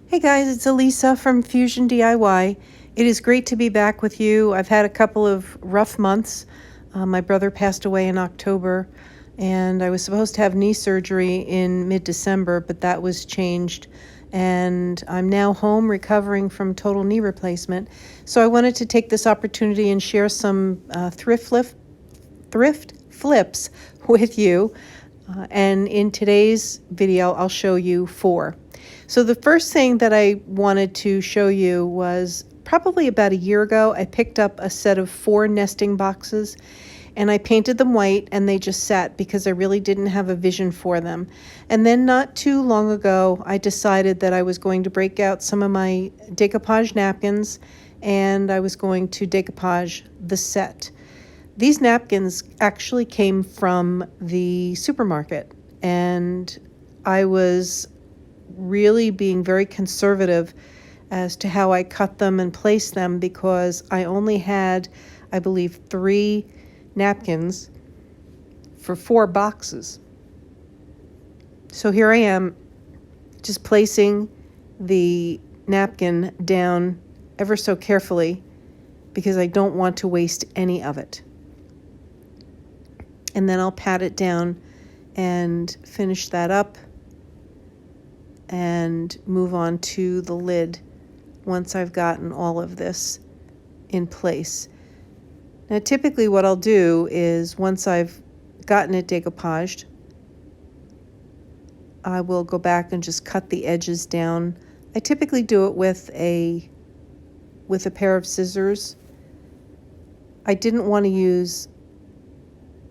Hey guys, it's Elisa from Fusion DIY. It is great to be back with you. I've had a couple of rough months. My brother passed away in October, and I was supposed to have knee surgery in mid-December, but that was changed. And I'm now home recovering from total knee replacement. So I wanted to take this opportunity and share some thrift flips with you. And in today's video, I'll show you 4. So the first thing that I wanted to show you was probably about a year ago, I picked up a set of 4 nesting boxes and I painted them white, and they just sat because I really didn't have a vision for them. And then not too long ago, I decided that I was going to break out some of my decoupage napkins and I was going to decoupage the set. These napkins actually came from the supermarket, and I was really being very conservative as to how I cut them and placed them because I only had, I believe, 3 napkins for 4 boxes. So here I am just placing the napkin down ever so carefully because I don't want to waste any of it. And then I'll pat it down and finish that up and move on to the lid once I've gotten all of this in place. Now typically what I'll do is once I've gotten it decoupaged, I will go back and just cut the edges down. I typically do it with a pair of scissors. I didn't want to use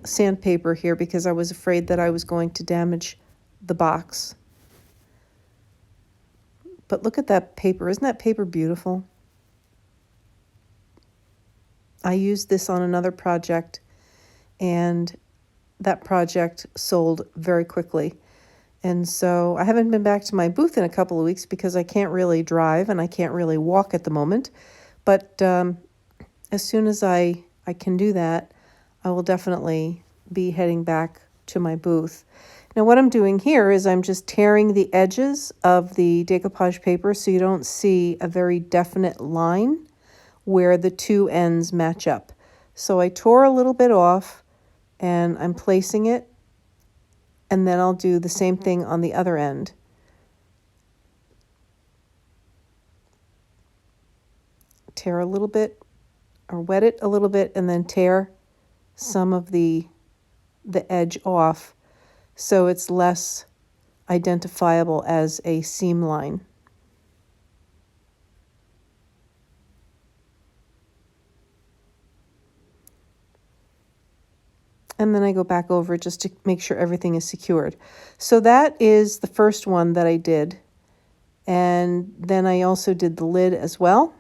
sandpaper here because I was afraid that I was going to damage the box. But look at that paper. Isn't that paper beautiful? I used this on another project, and that project sold very quickly. And so I haven't been back to my booth in a couple of weeks because I can't really drive and I can't really walk at the moment. But as soon as I can do that, I will definitely be heading back to my booth. Now what I'm doing here is I'm just tearing the edges of the decoupage paper so you don't see a very definite line where the 2 ends match up. So I tore a little bit off and I'm placing it, and then I'll do the same thing on the other end. Tear a little bit or wet it a little bit and then tear some of the edge off so it's less identifiable as a seam line. And then I go back over it just to make sure everything is secured. So that is the first one that I did. And then I also did the lid as well,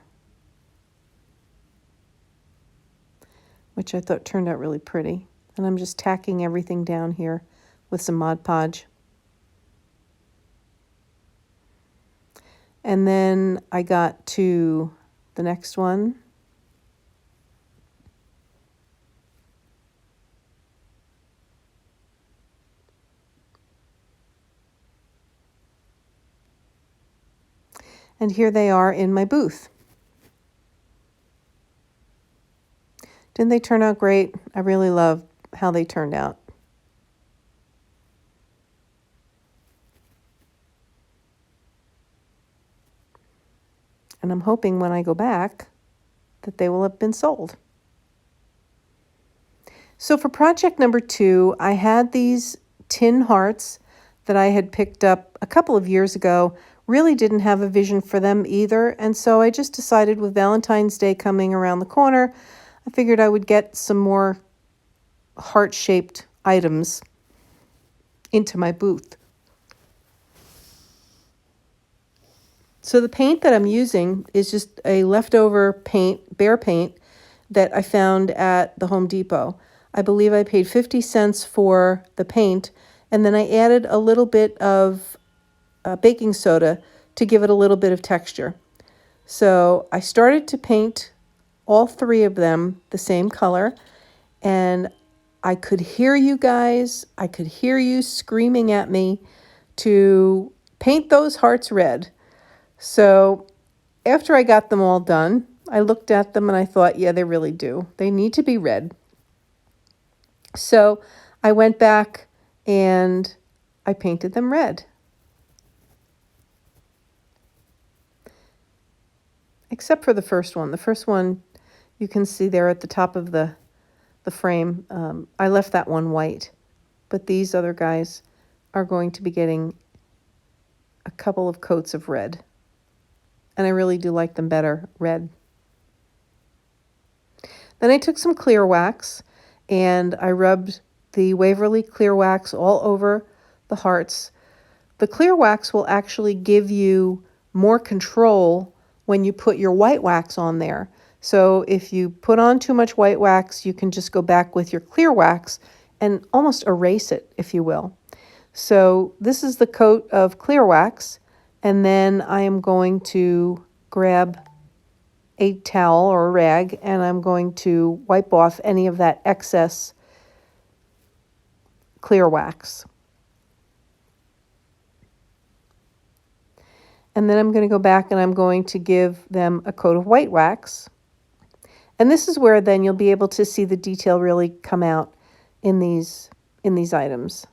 which I thought turned out really pretty. And I'm just tacking everything down here with some Mod Podge. And then I got to the next one. And here they are in my booth. Didn't they turn out great? I really love how they turned out. And I'm hoping when I go back that they will have been sold. So for project number 2, I had these tin hearts that I had picked up a couple of years ago. Really didn't have a vision for them either. And so I just decided with Valentine's Day coming around the corner, I figured I would get some more heart-shaped items into my booth. So the paint that I'm using is just a leftover paint, bare paint, that I found at the Home Depot. I believe I paid 50 cents for the paint, and then I added a little bit of baking soda to give it a little bit of texture. So I started to paint all 3 of them the same color, and I could hear you guys, I could hear you screaming at me to paint those hearts red. So after I got them all done, I looked at them and I thought, yeah, they really do. They need to be red. So I went back and I painted them red. Except for the first one. The first one you can see there at the top of the frame. I left that one white. But these other guys are going to be getting a couple of coats of red. And I really do like them better red. Then I took some clear wax and I rubbed the Waverly clear wax all over the hearts. The clear wax will actually give you more control when you put your white wax on there. So if you put on too much white wax, you can just go back with your clear wax and almost erase it, if you will. So this is the coat of clear wax, and then I am going to grab a towel or a rag and I'm going to wipe off any of that excess clear wax. And then I'm going to go back and I'm going to give them a coat of white wax. And this is where then you'll be able to see the detail really come out in these items.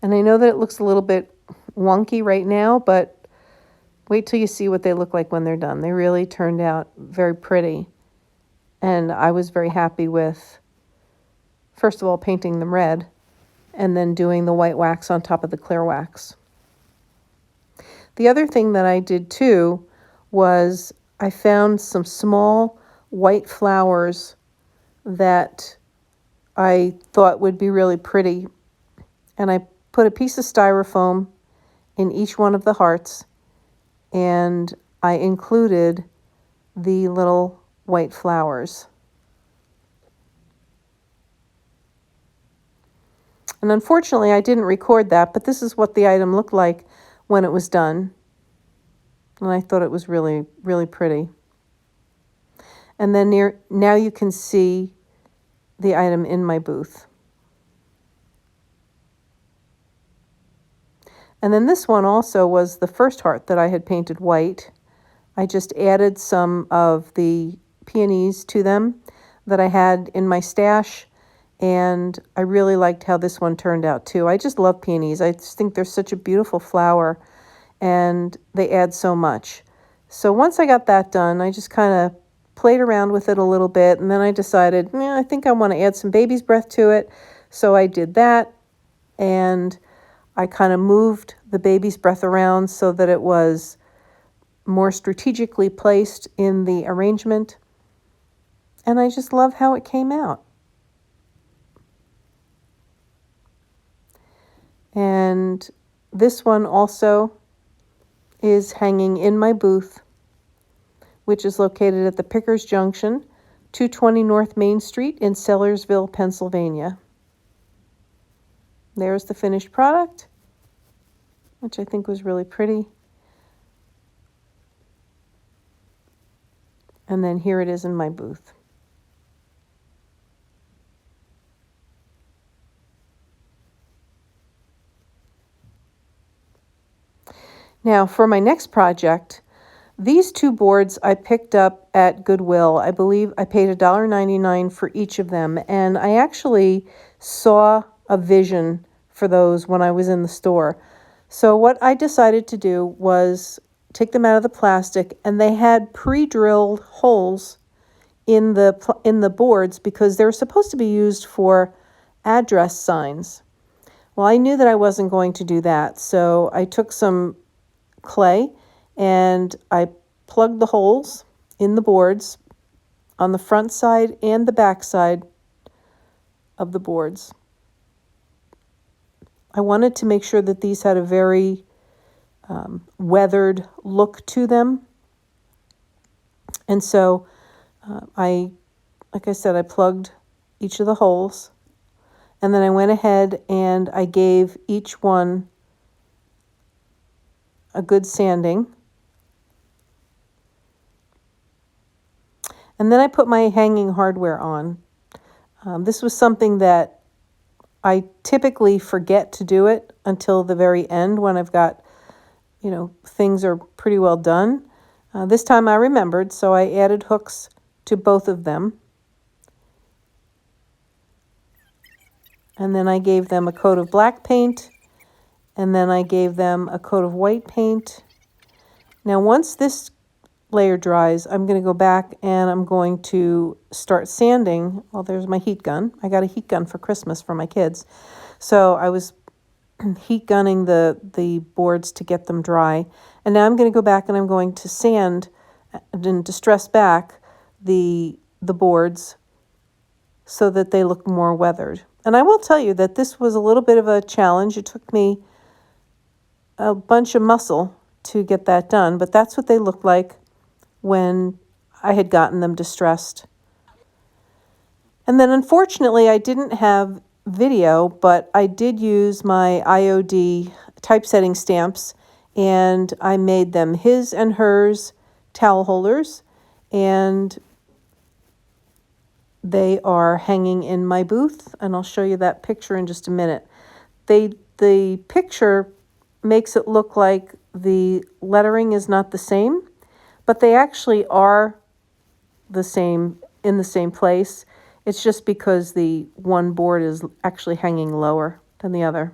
And I know that it looks a little bit wonky right now, but wait till you see what they look like when they're done. They really turned out very pretty. And I was very happy with, first of all, painting them red and then doing the white wax on top of the clear wax. The other thing that I did too was I found some small white flowers that I thought would be really pretty. And I put a piece of styrofoam in each one of the hearts and I included the little white flowers. And unfortunately, I didn't record that, but this is what the item looked like when it was done. And I thought it was really, really pretty. And then now you can see the item in my booth. And then this one also was the first heart that I had painted white. I just added some of the peonies to them that I had in my stash. And I really liked how this one turned out too. I just love peonies. I just think they're such a beautiful flower and they add so much. So once I got that done, I just kind of played around with it a little bit. And then I decided, I think I want to add some baby's breath to it. So I did that. And I kind of moved the baby's breath around so that it was more strategically placed in the arrangement. And I just love how it came out. And this one also is hanging in my booth, which is located at the Pickers Junction, 220 North Main Street in Sellersville, Pennsylvania. There's the finished product, which I think was really pretty. And then here it is in my booth. Now for my next project, these two boards I picked up at Goodwill. I believe I paid $1.99 for each of them. And I actually saw a vision for those when I was in the store. So what I decided to do was take them out of the plastic, and they had pre-drilled holes in the boards because they were supposed to be used for address signs. Well, I knew that I wasn't going to do that, so I took some clay and I plugged the holes in the boards on the front side and the back side of the boards. I wanted to make sure that these had a very weathered look to them. And so like I said, I plugged each of the holes, and then I went ahead and I gave each one a good sanding. And then I put my hanging hardware on. This was something that I typically forget to do it until the very end when I've got, things are pretty well done. This time I remembered, so I added hooks to both of them. And then I gave them a coat of black paint, and then I gave them a coat of white paint. Now once this layer dries, I'm going to go back and I'm going to start sanding. Well, there's my heat gun. I got a heat gun for Christmas for my kids. So I was heat gunning the boards to get them dry. And now I'm going to go back and I'm going to sand and distress back the boards so that they look more weathered. And I will tell you that this was a little bit of a challenge. It took me a bunch of muscle to get that done, but that's what they looked like when I had gotten them distressed. And then unfortunately I didn't have video, but I did use my IOD typesetting stamps, and I made them his and hers towel holders, and they are hanging in my booth, and I'll show you that picture in just a minute. The picture makes it look like the lettering is not the same, but they actually are the same, in the same place. It's just because the one board is actually hanging lower than the other.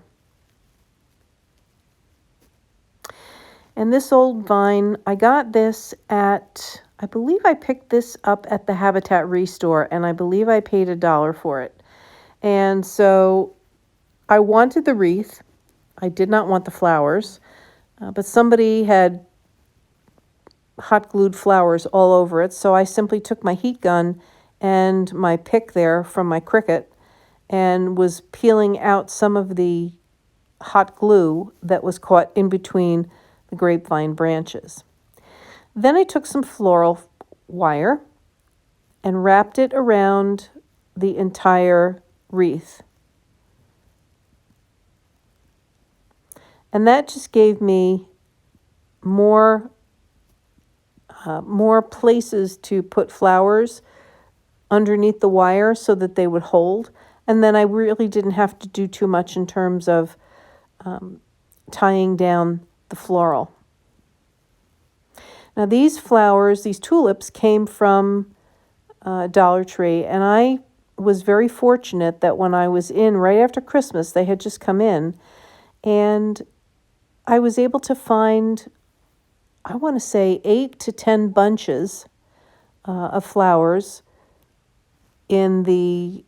And this old vine, I got this at, I believe I picked this up at the Habitat Restore, and I believe I paid $1 for it. And so I wanted the wreath. I did not want the flowers, but somebody had hot glued flowers all over it. So I simply took my heat gun and my pick there from my Cricut and was peeling out some of the hot glue that was caught in between the grapevine branches. Then I took some floral wire and wrapped it around the entire wreath. And that just gave me more places to put flowers underneath the wire so that they would hold. And then I really didn't have to do too much in terms of tying down the floral. Now these flowers, these tulips, came from Dollar Tree, and I was very fortunate that when I was in right after Christmas, they had just come in, and I was able to find, I want to say 8 to 10 bunches of flowers in the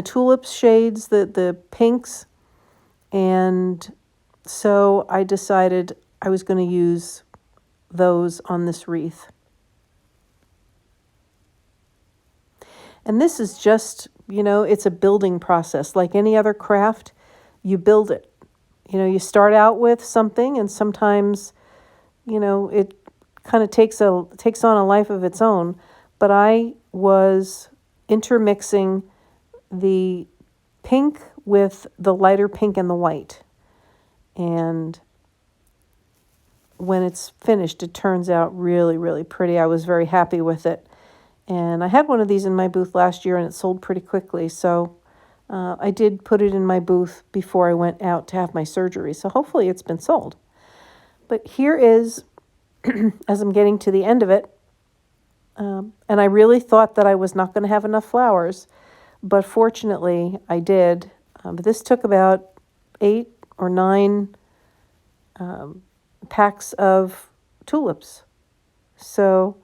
tulip shades, the pinks, and so I decided I was going to use those on this wreath. And this is just, it's a building process. Like any other craft, you build it. You start out with something, and sometimes, it kind of takes on a life of its own. But I was intermixing the pink with the lighter pink and the white. And when it's finished, it turns out really, really pretty. I was very happy with it. And I had one of these in my booth last year, and it sold pretty quickly. So I did put it in my booth before I went out to have my surgery. So hopefully it's been sold. But here is, as I'm getting to the end of it, and I really thought that I was not going to have enough flowers, but fortunately I did. But this took about 8 or 9 packs of tulips. So,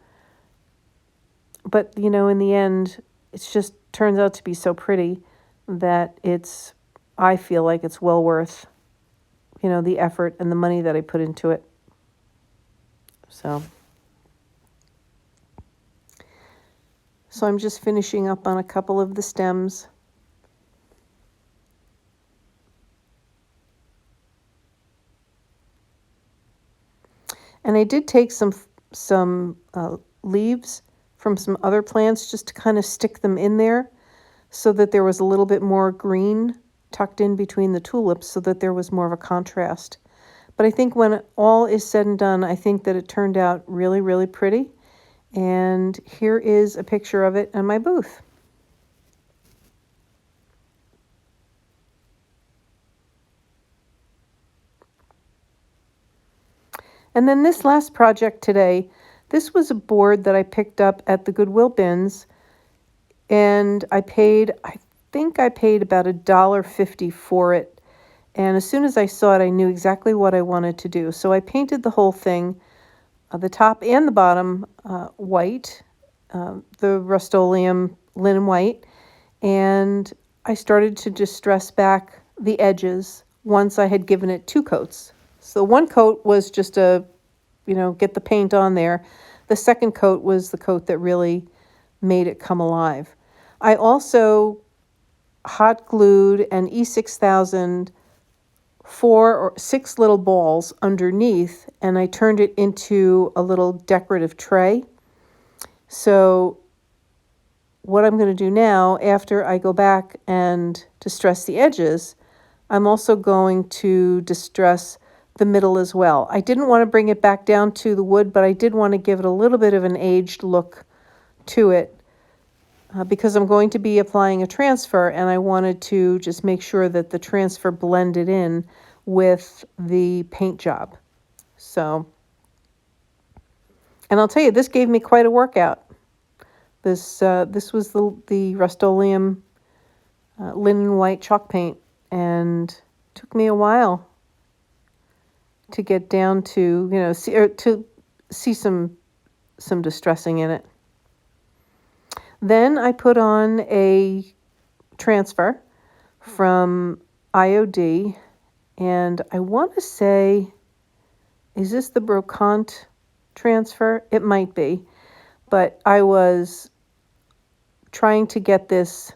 but in the end, it just turns out to be so pretty that I feel like it's well worth, the effort and the money that I put into it. So I'm just finishing up on a couple of the stems. And I did take some leaves from some other plants just to kind of stick them in there so that there was a little bit more green tucked in between the tulips so that there was more of a contrast. But I think when all is said and done, I think that it turned out really, really pretty. And here is a picture of it in my booth. And then this last project today, this was a board that I picked up at the Goodwill bins, and I think I paid about $1.50 for it. And as soon as I saw it, I knew exactly what I wanted to do. So I painted the whole thing, the top and the bottom white, the Rust-Oleum linen white, and I started to distress back the edges once I had given it 2 coats. So one coat was just get the paint on there. The second coat was the coat that really made it come alive. I also hot glued an E6000 4 or 6 little balls underneath, and I turned it into a little decorative tray. So what I'm going to do now, after I go back and distress the edges, I'm also going to distress the middle as well. I didn't want to bring it back down to the wood, but I did want to give it a little bit of an aged look to it because I'm going to be applying a transfer, and I wanted to just make sure that the transfer blended in with the paint job. So, and I'll tell you, this gave me quite a workout. This was the Rust-Oleum linen white chalk paint, and took me a while to get down to, see some distressing in it. Then I put on a transfer from IOD, and I want to say, is this the brocante transfer? It might be, but I was trying to get this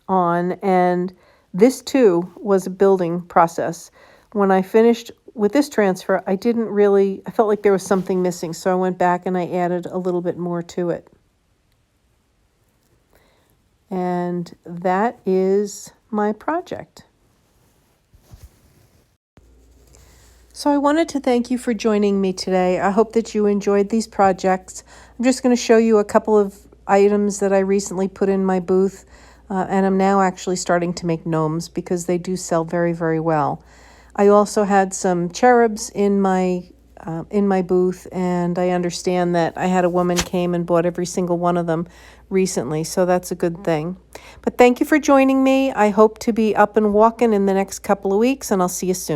on, and this too was a building process. When I finished with this transfer, I felt like there was something missing, so I went back and I added a little bit more to it. And that is my project. So I wanted to thank you for joining me today. I hope that you enjoyed these projects. I'm just going to show you a couple of items that I recently put in my booth, and I'm now actually starting to make gnomes because they do sell very, very well. I also had some cherubs in my booth, and I understand that I had a woman came and bought every single one of them recently, so that's a good thing. But thank you for joining me. I hope to be up and walking in the next couple of weeks, and I'll see you soon.